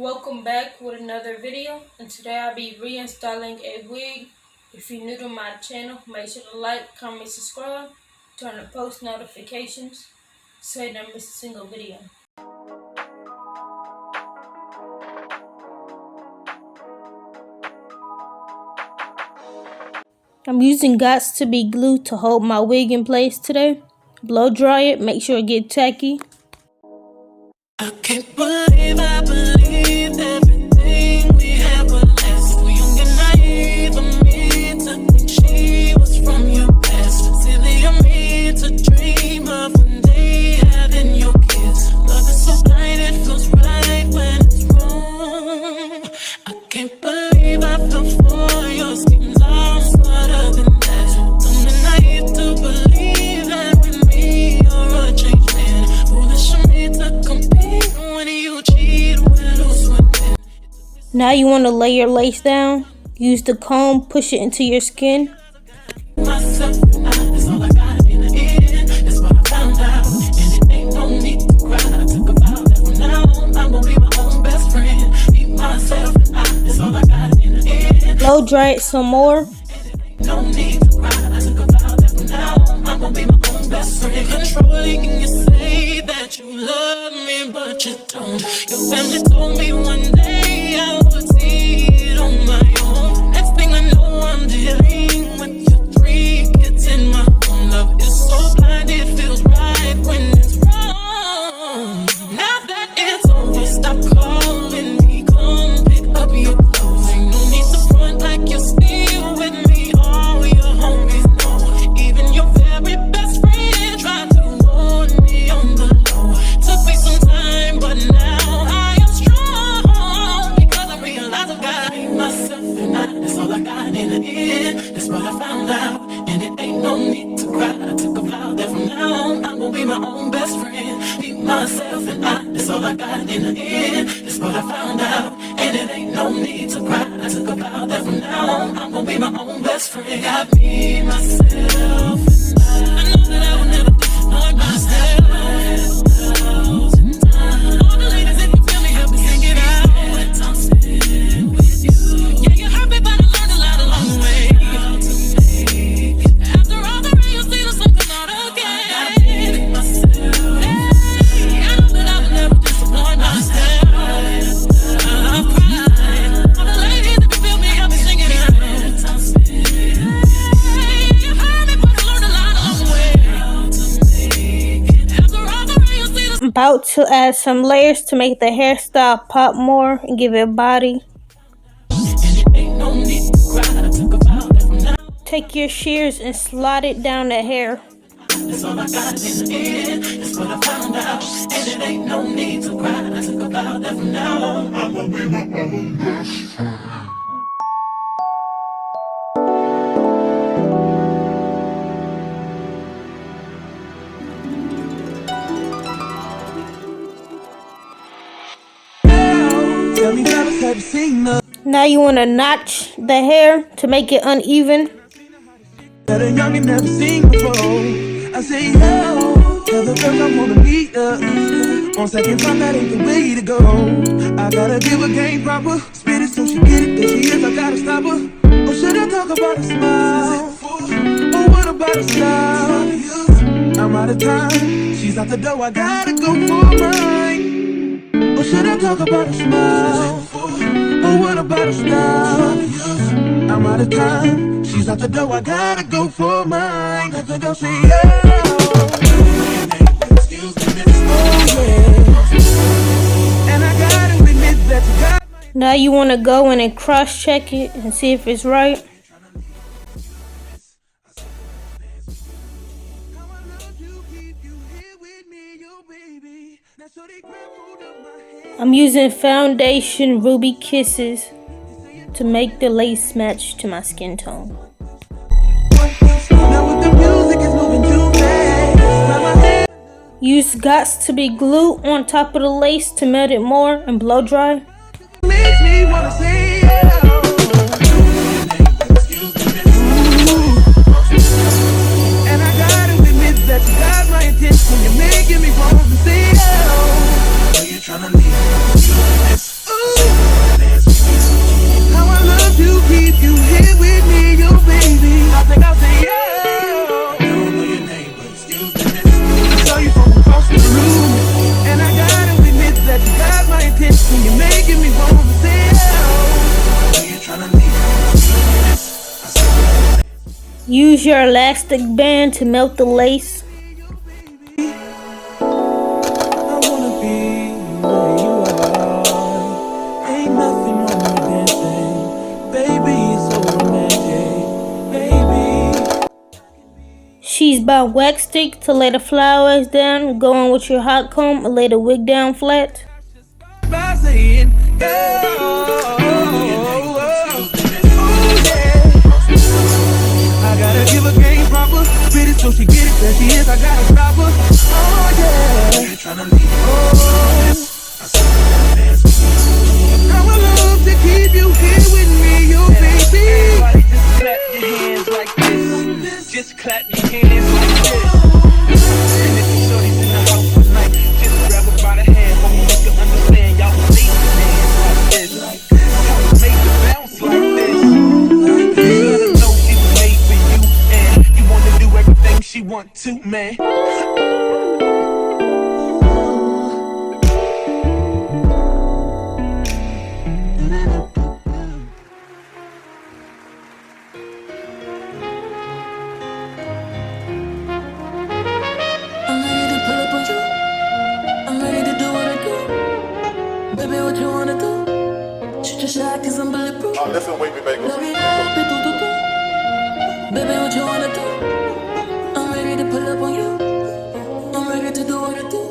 Welcome back with another video, and today I'll be reinstalling a wig. If you're new to my channel, make sure to like, comment, subscribe, turn on post notifications so you don't miss a single video. I'm using Gots to Be Glue to hold my wig in place today. Blow dry it, make sure it gets tacky. I can't believe I believed everything we had was last. Too young and naive of me to think she was from your past. Silly of me to dream of one day having your kids. Love is so blind, it feels right when it's wrong. I can't believe I fell for your schemes. I'm smarter than that. Dumb and naive to believe that with me you're a changed man. Foolish of me to compete when you cheat, when lose women. Now you want to lay your lace down. Use the comb, push it into your skin. Myself and I, that's all I got in the end. That's what I found out, and it ain't no need to cry. I took a vow that from now on I'm gonna be my own best friend. Be myself and I, that's all I got in the end. Blow dry it some more. No need to cry. I took a vow that from now on I'm gonna be my own best friend. Controlling, you say that you love me, but you don't. Your family told me one day I would see it on my own. Next thing I know, I'm dealing with your 3 kids in my own. Love is so blind, it feels right when it's wrong. Now that it's over, stop calling me. Come pick up your clothes. Ain't no need to front like you're still with me. All your homies know. Even your very best friend tried to warn me on the low. Took me some time, but now I am strong. Because I realize I've got to be myself and I, that's all I got in the end. That's what I found out, and it ain't no need to cry. I took a vow that from now on I'm gonna be my own best friend. Be myself and I, that's all I got in the end. That's what I found out, and it ain't no need to cry. I took a vow that from now on I'm gonna be my own best friend. Got me, myself, and I know that I will never disappoint myself. All the ladies, if you feel me, help me sing it out. I'm sitting with you. Yeah, you hurt me, but I learned a lot along the way. After all the rain, you'll see the sun come out again. I gotta be myself. Hey, I know that I will never disappoint myself. I'm crying. All the ladies, if you feel me, help me sing it out. I'm sitting. Hey, you hurt me, but I learned a lot along the way. After all the rain, you'll see the I'm about to add some layers to make the hairstyle pop more and give it body. and it ain't no need to cry. I took a vow that from now Take your shears and slide it down the hair. that's all I got in the end. That's what I found out, and it ain't no need to cry. I took a vow that from now on I'm gonna be my own best friend. Tell me how have you seen the Now you want to notch the hair to make it uneven. that a young and never seen before? I say, yo, tell the girls I wanna meet her. On second thought, that ain't the way to go. I gotta give her game proper. Spit it so she get it. There she is, I gotta stop her. Or should I talk about a smile? Or what about a style? I'm out of time. She's out the door, I gotta go for mine. Or should I talk about a smile? Or what about a style? I'm out of time. She's out the door, I gotta go for mine. Let the girl say, excuse me, miss. Oh, yeah. And I gotta admit that you got my Now you want to go in and cross check it and see if it's right. how I love you, keep you here with me, yo, baby. That's so they grab hold of my hand. I'm using foundation Ruby Kisses to make the lace match to my skin tone. Now with the music is moving too fast. Now my head Use Gots to Be Glue on top of the lace to melt it more and blow dry. makes me wanna say, excuse me, miss. And I gotta admit that you got my attention. You're making me want to say, oh, you tryna leave? Ooh. Use your elastic band to melt the lace. I wanna be where you are. Ain't nothing wrong with dancing. Baby, it's so romantic. Baby. She's by wax stick to lay the flowers down. Go on with your hot comb and lay the wig down flat. By saying, yeah, oh, yeah. I gotta give a game proper. Spit it so she get it. There she is, I gotta stop her. Oh, yeah. I would love to keep you here with me, you baby. Everybody just clap your hands like this. Just clap your hands like this. And if the shorty's in the house tonight, just grab her by the hand. Let me make her understand y'all make the dance like this. Y'all make the bounce like this. You gotta know she was made for you, and you wanna do everything she want to, man. Listen, wavy bagels. Baby, what you wanna do? I'm ready to pull up on you. I'm ready to do what I do.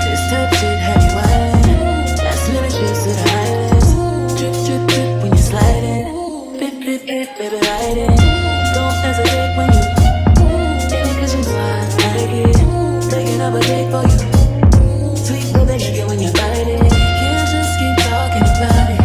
This type shit have you wildin'. Last minute shit to the highlights. Drip, drip, drip when you sliding. Flip, flip, flip, baby, ride it. Don't hesitate when you hit me 'cause you know I like it. Taking up a date for you. Sweet baby, like it when you bite it. Can't just keep talking about it.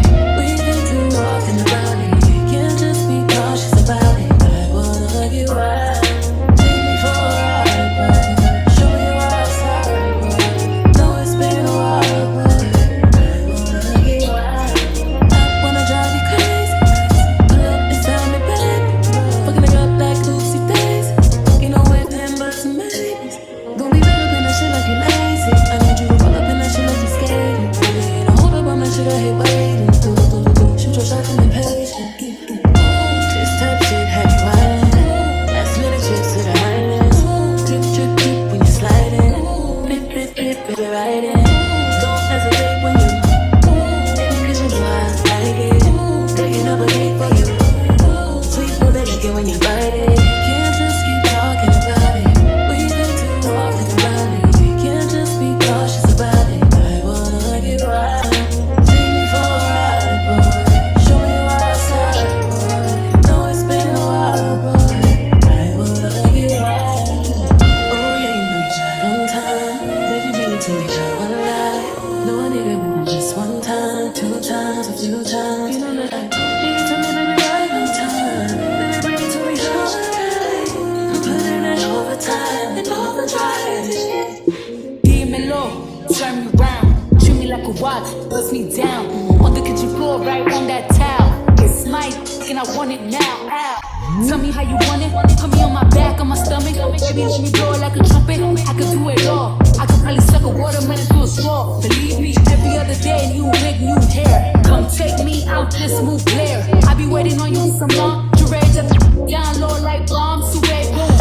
Bust me down on the kitchen floor, right on that towel. It's my and I want it now. Ow. Tell me how you want it. Put me on my back, on my stomach. Baby, let me blow it like a trumpet. I could do it all. I could probably suck a watermelon through a straw. Believe me, every other day, new wig, new hair. Come take me out, just move clear. I be waiting on you with some long. Jurage up down low like bombs. Sweat boom.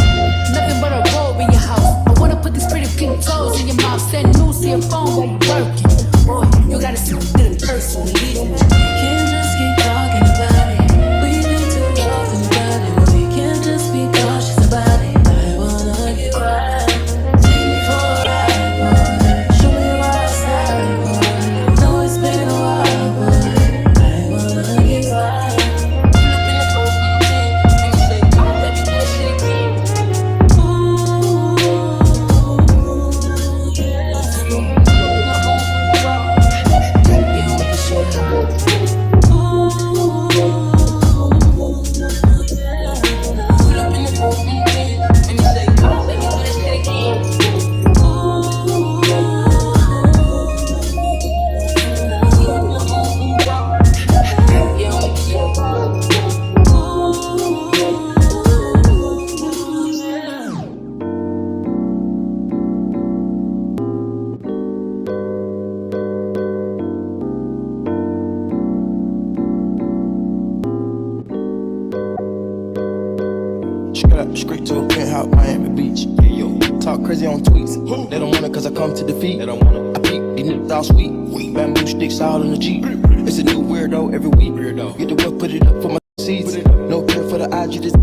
Nothing but a robe in your house. I wanna put these pretty pink toes in your mouth. Send news to your phone while you working. Boy, you gotta speak to the person. Believe me. Can't just keep talking about it. We've been too talking about it. We can't just be cautious about it. I wanna get wild. Take me for a ride, boy. Show me your outside, boy. Know it's been a while, boy. I wanna get out Miami Beach. Yeah, yo. Talk crazy on tweets. They don't want it cause I come to defeat. They don't want it. I peek, these niggas all sweet. Bamboo sticks all in the Jeep. It's a new weirdo every week. Get the whip, put it up for my seeds. No care for the IG, just